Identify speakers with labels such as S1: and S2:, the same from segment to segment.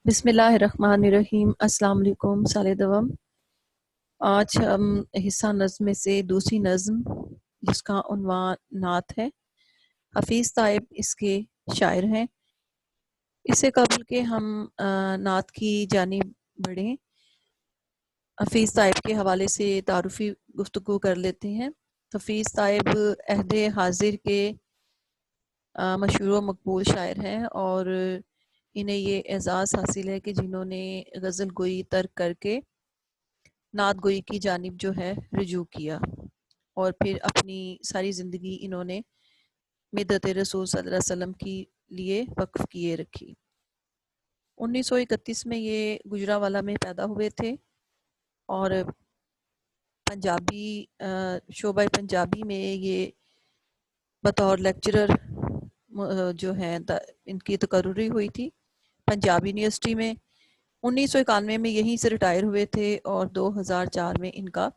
S1: بسم اللہ الرحمن الرحیم۔ السلام علیکم سال دوم۔ آج ہم حصہ نظم میں سے دوسری نظم جس کا عنوان نعت ہے، حفیظ طائب اس کے شاعر ہیں۔ اس سے قبل کہ ہم نعت کی جانب بڑھیں، حفیظ طائب کے حوالے سے تعارفی گفتگو کر لیتے ہیں۔ حفیظ طائب عہد حاضر کے مشہور و مقبول شاعر ہیں، اور انہیں یہ اعزاز حاصل ہے کہ جنہوں نے غزل گوئی ترک کر کے نعت گوئی کی جانب جو ہے رجوع کیا، اور پھر اپنی ساری زندگی انہوں نے مدحت رسول صلی اللہ علیہ وسلم کی لیے وقف کیے رکھی۔ 1931 میں یہ گجرانوالہ میں پیدا ہوئے تھے، اور پنجابی شعبہ پنجابی میں یہ بطور لیکچرر جو ہیں ان کی تقرری ہوئی تھی پنجاب یونیورسٹی میں۔ 1991 میں یہیں سے ریٹائر ہوئے تھے، اور 2004 میں ان کا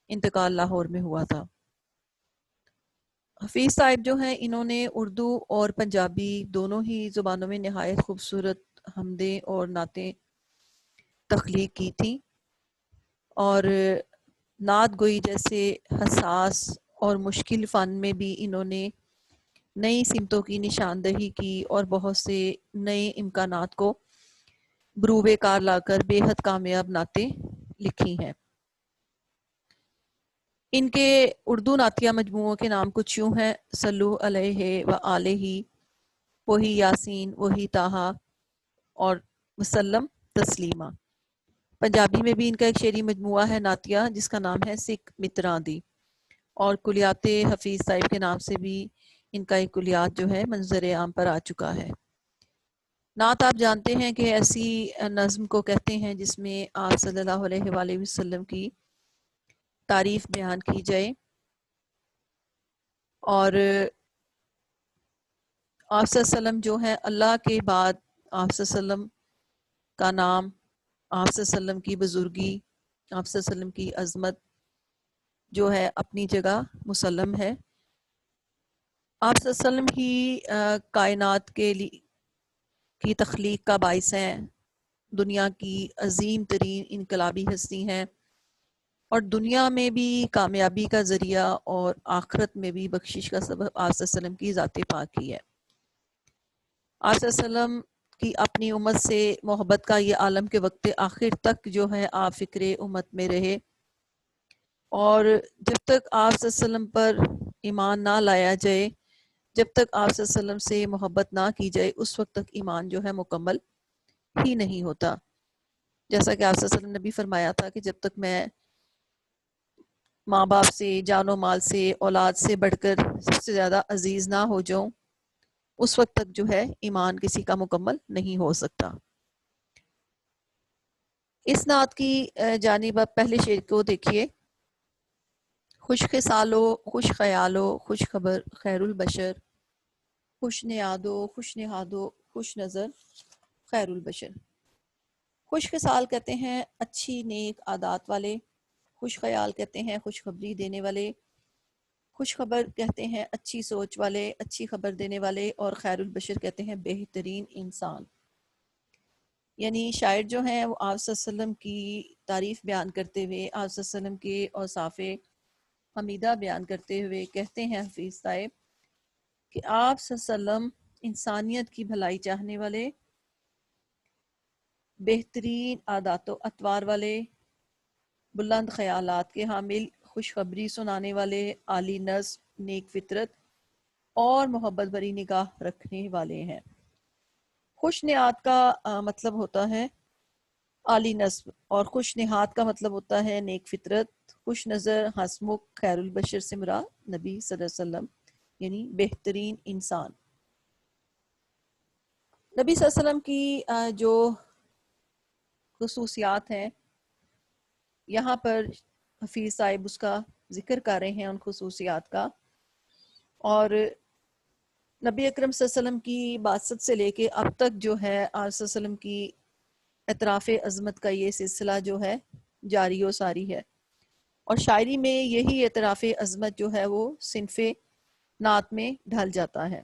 S1: انتقال لاہور میں ہوا تھا۔ حفیظ صاحب جو ہیں انہوں نے اردو اور پنجابی دونوں ہی زبانوں میں نہایت خوبصورت حمدیں اور نعتیں تخلیق کی تھیں، اور نعت گوئی جیسے حساس اور مشکل فن میں بھی انہوں نے نئی سمتوں کی نشاندہی کی، اور بہت سے نئے امکانات کو بروئے کار لا کر بے حد کامیاب نعتیں لکھی ہیں۔ ان کے اردو نعتیہ مجموعوں کے نام کچھ یوں ہیں: صلو علیہ و آلہ، وہی یاسین، وہی طٰہٰ، اور وسلم تسلیما۔ پنجابی میں بھی ان کا ایک شعری مجموعہ ہے نعتیہ جس کا نام ہے سکھ متراں دی، اور کلیات حفیظ صاحب کے نام سے بھی ان کا ایک کلیات جو ہے منظر عام پر آ چکا ہے۔ نعت آپ جانتے ہیں کہ ایسی نظم کو کہتے ہیں جس میں آپ صلی اللہ علیہ وآلہ وسلم کی تعریف بیان کی جائے، اور آپ صلی اللہ علیہ وسلم جو ہیں اللہ کے بعد آپ صلی اللہ علیہ وسلم کا نام، آپ صلی اللہ علیہ وسلم کی بزرگی، آپ صلی اللہ علیہ وسلم کی عظمت جو ہے اپنی جگہ مسلم ہے۔ آپ صلی اللہ علیہ وسلم ہی کائنات کی تخلیق کا باعث ہیں، دنیا کی عظیم ترین انقلابی ہستی ہیں، اور دنیا میں بھی کامیابی کا ذریعہ اور آخرت میں بھی بخشش کا سبب آپ صلی اللہ علیہ وسلم کی ذات پاک ہی ہے۔ آپ صلی اللہ علیہ وسلم کی اپنی امت سے محبت کا یہ عالم کے وقت آخر تک جو ہے آپ فکر امت میں رہے، اور جب تک آپ صلی اللہ علیہ وسلم پر ایمان نہ لایا جائے، جب تک آپ صلی اللہ علیہ وسلم سے محبت نہ کی جائے، اس وقت تک ایمان جو ہے مکمل ہی نہیں ہوتا۔ جیسا کہ آپ صلی اللہ علیہ وسلم نے بھی فرمایا تھا کہ جب تک میں ماں باپ سے، جان و مال سے، اولاد سے بڑھ کر سب سے زیادہ عزیز نہ ہو جاؤں، اس وقت تک جو ہے ایمان کسی کا مکمل نہیں ہو سکتا۔ اس نعت کی جانب آپ پہلے شعر کو دیکھیے: خوش خصالو، خوش خیالو، خوش خبر خیر البشر، خوش نیادو، خوش نہادو، خوش نظر خیر البشر۔ خوش خصال کہتے ہیں اچھی نیک عادات والے، خوش خیال کہتے ہیں خوشخبری دینے والے، خوش خبر کہتے ہیں اچھی سوچ والے، اچھی خبر دینے والے، اور خیر البشر کہتے ہیں بہترین انسان۔ یعنی شاعر جو ہیں وہ آپ صلی اللہ علیہ وسلم کی تعریف بیان کرتے ہوئے، آپ صلی اللہ علیہ وسلم کے اوصاف حمیدہ بیان کرتے ہوئے کہتے ہیں حفیظ صاحب کہ آپ صلی اللہ علیہ وسلم انسانیت کی بھلائی چاہنے والے، بہترین عادات و اطوار والے، بلند خیالات کے حامل، خوشخبری سنانے والے، عالی نصب، نیک فطرت اور محبت بری نگاہ رکھنے والے ہیں۔ خوش نعات کا مطلب ہوتا ہے عالی نصب، اور خوش نہاد کا مطلب ہوتا ہے نیک فطرت۔ خوش نظر، ہسمکھ، خیر البشر سے مراد نبی صلی اللہ علیہ وسلم یعنی بہترین انسان۔ نبی صلی اللہ علیہ وسلم کی جو خصوصیات ہیں یہاں پر حفیظ صاحب اس کا ذکر کر رہے ہیں، ان خصوصیات کا، اور نبی اکرم صلی اللہ علیہ وسلم کی بعثت سے لے کے اب تک جو ہے آپ صلی اللہ علیہ وسلم کی اعتراف عظمت کا یہ سلسلہ جو ہے جاری و ساری ہے، اور شاعری میں یہی اعتراف عظمت جو ہے وہ صنف نعت میں ڈھل جاتا ہے۔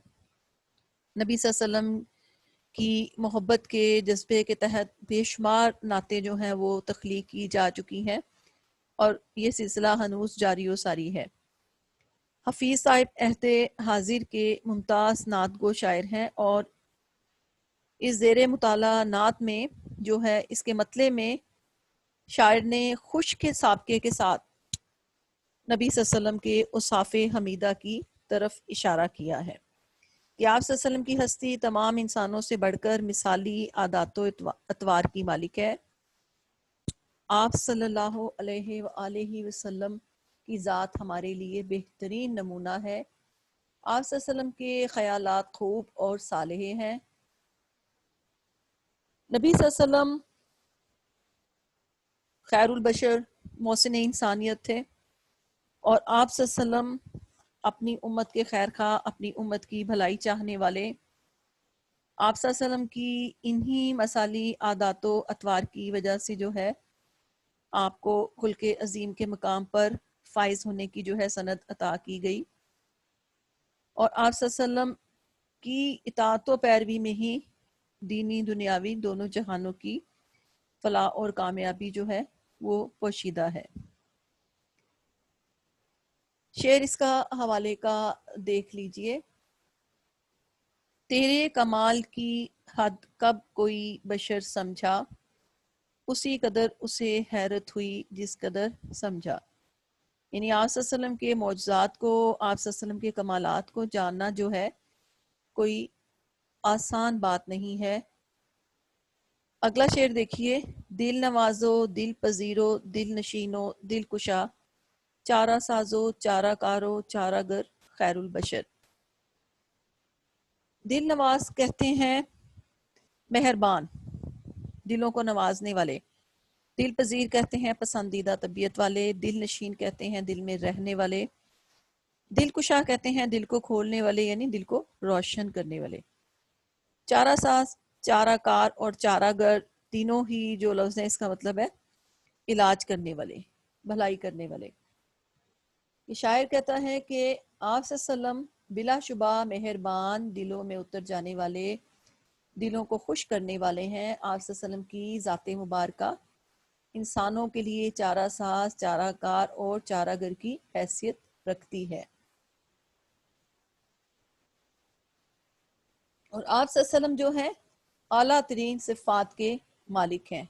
S1: نبی صلی اللہ علیہ وسلم کی محبت کے جذبے کے تحت بے شمار نعتیں جو ہیں وہ تخلیق کی جا چکی ہیں اور یہ سلسلہ ہنوز جاری و ساری ہے۔ حفیظ صاحب عہد حاضر کے ممتاز نعت گو شاعر ہیں اور اس زیر مطالعہ نعت میں جو ہے اس کے مطلع میں شاعر نے خوش کے سابقے کے ساتھ نبی صلی اللہ علیہ وسلم کے اوصاف حمیدہ کی طرف اشارہ کیا ہے کہ آپ صلی اللہ علیہ وسلم کی ہستی تمام انسانوں سے بڑھ کر مثالی عادات و اطوار کی مالک ہے۔ آپ صلی اللہ علیہ وآلہ وسلم کی ذات ہمارے لیے بہترین نمونہ ہے۔ آپ صلی اللہ علیہ وسلم کے خیالات خوب اور صالح ہیں۔ نبی صلی اللہ علیہ وسلم خیر البشر، محسن انسانیت تھے، اور آپ صلی اللہ علیہ وسلم اپنی امت کے خیر خواہ، اپنی امت کی بھلائی چاہنے والے۔ آپ صلی اللہ علیہ وسلم کی انہی مثالی عادات و اطوار کی وجہ سے جو ہے آپ کو خلق عظیم کے مقام پر فائز ہونے کی جو ہے سند عطا کی گئی، اور آپ صلی اللہ علیہ وسلم کی اطاعت و پیروی میں ہی دینی دنیاوی دونوں جہانوں کی فلاح اور کامیابی جو ہے وہ پوشیدہ ہے۔ شعر اس کا حوالے کا دیکھ لیجئے۔ تیرے کمال کی حد کب کوئی بشر سمجھا، اسی قدر اسے حیرت ہوئی جس قدر سمجھا۔ یعنی آپ صلی اللہ علیہ وسلم کے معجزات کو، آپ صلی اللہ علیہ وسلم کے کمالات کو جاننا جو ہے کوئی آسان بات نہیں ہے۔ اگلا شعر دیکھیے۔ دل نوازو، دل پذیرو، دل نشینو، دل کشا، چارہ سازو، چارہ کارو، چارہ گر، خیر البشر۔ دل نواز کہتے ہیں مہربان، دلوں کو نوازنے والے۔ دل پذیر کہتے ہیں پسندیدہ طبیعت والے۔ دل نشین کہتے ہیں دل میں رہنے والے۔ دل کشا کہتے ہیں دل کو کھولنے والے، یعنی دل کو روشن کرنے والے۔ چارہ ساز، چارہ کار اور چارہ گر تینوں ہی جو لفظ ہیں اس کا مطلب ہے علاج کرنے والے، بھلائی کرنے والے۔ یہ شاعر کہتا ہے کہ آپ صلی اللہ علیہ وسلم بلا شبہ مہربان، دلوں میں اتر جانے والے، دلوں کو خوش کرنے والے ہیں۔ آپ صلی اللہ علیہ وسلم کی ذات مبارکہ انسانوں کے لیے چارہ ساز، چارہ کار اور چارہ گر کی حیثیت رکھتی ہے، اور آپ صلی اللہ علیہ وسلم جو ہیں اعلیٰ ترین صفات کے مالک ہیں۔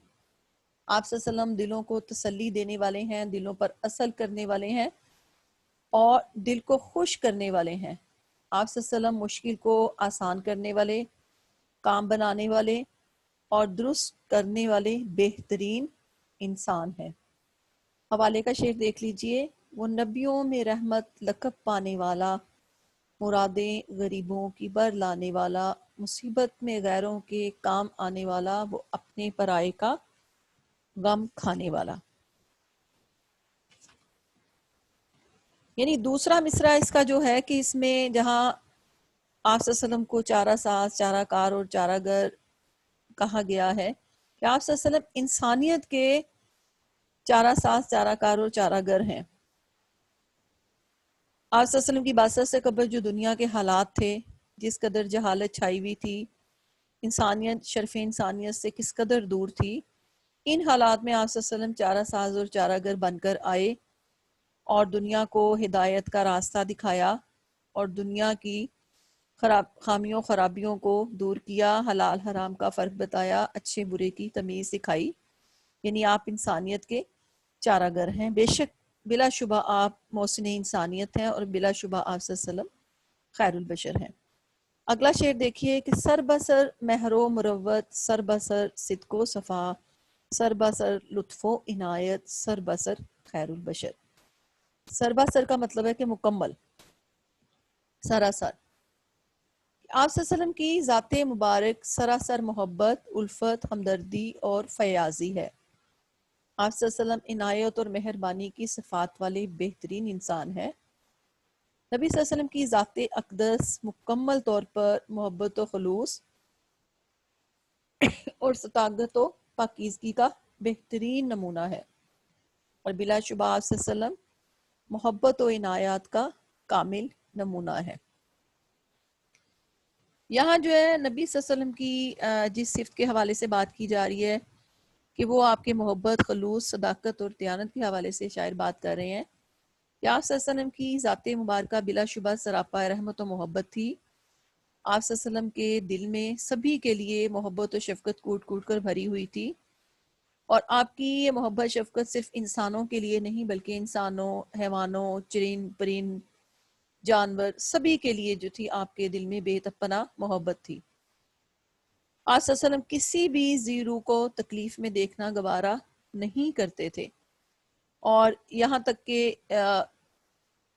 S1: آپ صلی اللہ علیہ وسلم دلوں کو تسلی دینے والے ہیں، دلوں پر اثر کرنے والے ہیں اور دل کو خوش کرنے والے ہیں۔ آپ صلی اللہ علیہ وسلم مشکل کو آسان کرنے والے، کام بنانے والے اور درست کرنے والے بہترین انسان ہیں۔ حوالے کا شعر دیکھ لیجئے۔ وہ نبیوں میں رحمت لقب پانے والا، مرادیں غریبوں کی بر لانے والا، مصیبت میں غیروں کے کام آنے والا، وہ اپنے پرائے کا غم کھانے والا۔ یعنی دوسرا مصرع اس کا جو ہے کہ اس میں جہاں آپ صلی اللہ علیہ وسلم کو چارہ ساز، چارہ کار اور چارہ گر کہا گیا ہے کہ آپ صلی اللہ علیہ وسلم انسانیت کے چارہ ساز، چارہ کار اور چارہ گر ہیں۔ آپ صلی اللہ علیہ وسلم کی بعثت سے قبل جو دنیا کے حالات تھے، جس قدر جہالت چھائی ہوئی تھی، انسانیت شرف انسانیت سے کس قدر دور تھی، ان حالات میں آپ صلی اللہ علیہ وسلم چارہ ساز اور چارہ گر بن کر آئے اور دنیا کو ہدایت کا راستہ دکھایا اور دنیا کی خامیوں خرابیوں کو دور کیا، حلال حرام کا فرق بتایا، اچھے برے کی تمیز سکھائی۔ یعنی آپ انسانیت کے چارہ گر ہیں۔ بے شک بلا شبہ آپ محسن انسانیت ہیں اور بلا شبہ آپ صلی اللہ علیہ وسلم خیر البشر ہیں۔ اگلا شعر دیکھیے کہ سر بسر مہر و مروت، سر بسر صدق و صفا، سر بسر لطف و عنایت، سر بسر خیر البشر۔ سر بسر کا مطلب ہے کہ مکمل، سراسر۔ آپ صلی اللہ علیہ وسلم کی ذات مبارک سراسر محبت، الفت، ہمدردی اور فیاضی ہے۔ آپ صلی اللہ علیہ وسلم عنایت اور مہربانی کی صفات والے بہترین انسان ہیں۔ نبی صلی اللہ علیہ وسلم کی ذات اقدس مکمل طور پر محبت و خلوص اور صداقت و پاکیزگی کا بہترین نمونہ ہے، اور بلا شبہ آپ صلی اللہ علیہ وسلم محبت و عنایات کا کامل نمونہ ہے۔ یہاں جو ہے نبی صلی اللہ علیہ وسلم کی جس صفت کے حوالے سے بات کی جا رہی ہے کہ وہ آپ کے محبت، خلوص، صداقت اور دیانت کے حوالے سے شاعر بات کر رہے ہیں کہ آپ صلی اللہ علیہ وسلم کی ذات مبارکہ بلا شبہ سراپا رحمت و محبت تھی۔ آپ صلی اللہ علیہ وسلم کے دل میں سبھی کے لیے محبت و شفقت کوٹ کوٹ کر بھری ہوئی تھی، اور آپ کی یہ محبت شفقت صرف انسانوں کے لیے نہیں بلکہ انسانوں، حیوانوں، چرند پرند، جانور سبھی کے لیے جو تھی آپ کے دل میں بے پناہ محبت تھی۔ آپ صلی اللہ علیہ وسلم کسی بھی ذی روح کو تکلیف میں دیکھنا گوارا نہیں کرتے تھے، اور یہاں تک کہ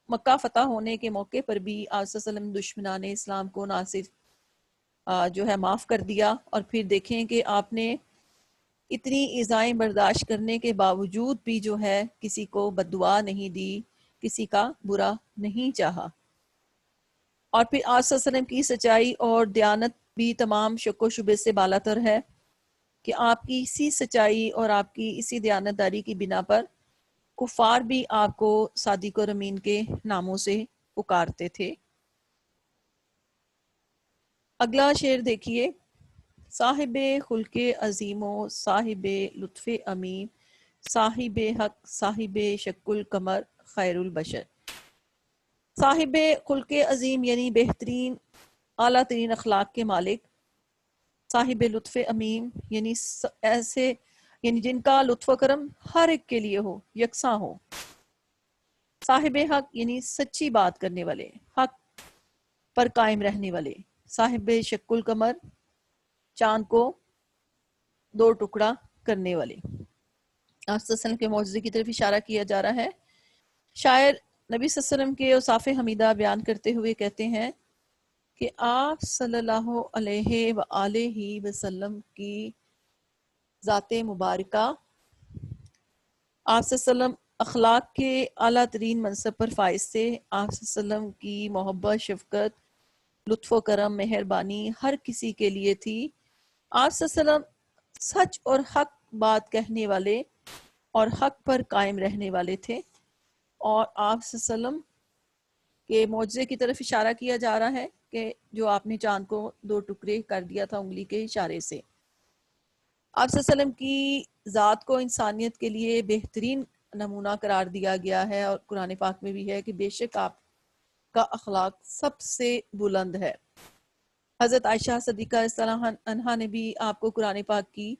S1: مکہ فتح ہونے کے موقع پر بھی آپ صلی اللہ علیہ وسلم دشمنان اسلام کو نہ صرف جو ہے معاف کر دیا، اور پھر دیکھیں کہ آپ نے اتنی ایذائیں برداشت کرنے کے باوجود بھی جو ہے کسی کو بددعا نہیں دی، کسی کا برا نہیں چاہا۔ اور پھر آپ صلی اللہ علیہ وسلم کی سچائی اور دیانت بھی تمام شک و شبے سے بالا تر ہے کہ آپ کی اسی سچائی اور آپ کی اسی دیانتداری کی بنا پر کفار بھی آپ کو صادق اور امین کے ناموں سے پکارتے تھے۔ اگلا شعر دیکھیے، صاحب خلق عظیم و صاحب لطف امین، صاحب حق صاحب شک القمر خیر البشر۔ صاحب خلق عظیم یعنی بہترین اعلیٰ ترین اخلاق کے مالک، صاحب لطف امین یعنی ایسے جن کا لطف و کرم ہر ایک کے لیے ہو، یکساں ہو، صاحب حق یعنی سچی بات کرنے والے، حق پر قائم رہنے والے، صاحب شک القمر چاند کو دو ٹکڑا کرنے والے۔ آپ صلی اللہ علیہ وسلم کے معجزے کی طرف اشارہ کیا جا رہا ہے۔ شاعر نبی صلی اللہ علیہ وسلم کے اوصاف حمیدہ بیان کرتے ہوئے کہتے ہیں کہ آپ صلی اللہ علیہ وآلہ وسلم کی ذات مبارکہ، آپ صلی اللہ علیہ وسلم اخلاق کے اعلیٰ ترین منصب پر فائز تھے۔ آپ صلی اللہ علیہ وسلم کی محبت، شفقت، لطف و کرم، مہربانی ہر کسی کے لیے تھی۔ آپ صلی اللہ علیہ وسلم سچ اور حق بات کہنے والے اور حق پر قائم رہنے والے تھے، اور آپ صلی اللہ علیہ وسلم کے معجزے کی طرف اشارہ کیا جا رہا ہے کہ جو آپ نے چاند کو دو ٹکڑے کر دیا تھا انگلی کے اشارے سے۔ آپ صلی اللہ علیہ وسلم کی ذات کو انسانیت کے لیے بہترین نمونہ قرار دیا گیا ہے، اور قرآن پاک میں بھی ہے کہ بے شک آپ کا اخلاق سب سے بلند ہے۔ حضرت عائشہ صدیقہ رضی اللہ عنہا نے بھی آپ کو قرآن پاک کی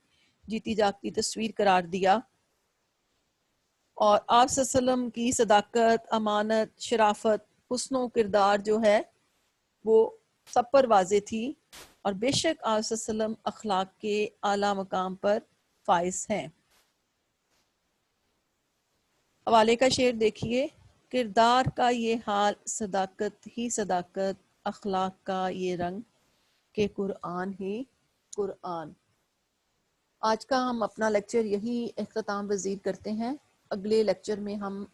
S1: جیتی جاگتی تصویر قرار دیا، اور آپ صلی اللہ علیہ وسلم کی صداقت، امانت، شرافت، حسن و کردار جو ہے وہ سب پر واضح تھی، اور بے شک آپ صلی اللہ علیہ وسلم اخلاق کے اعلیٰ مقام پر فائز ہیں۔ حوالے کا شعر دیکھیے، کردار کا یہ حال صداقت ہی صداقت، اخلاق کا یہ رنگ کہ قرآن ہی قرآن۔ آج کا ہم اپنا لیکچر یہی اختتام پذیر کرتے ہیں۔ اگلے لیکچر میں ہم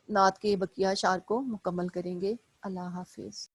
S1: نعت کے بقیہ اشعار کو مکمل کریں گے۔ اللہ حافظ۔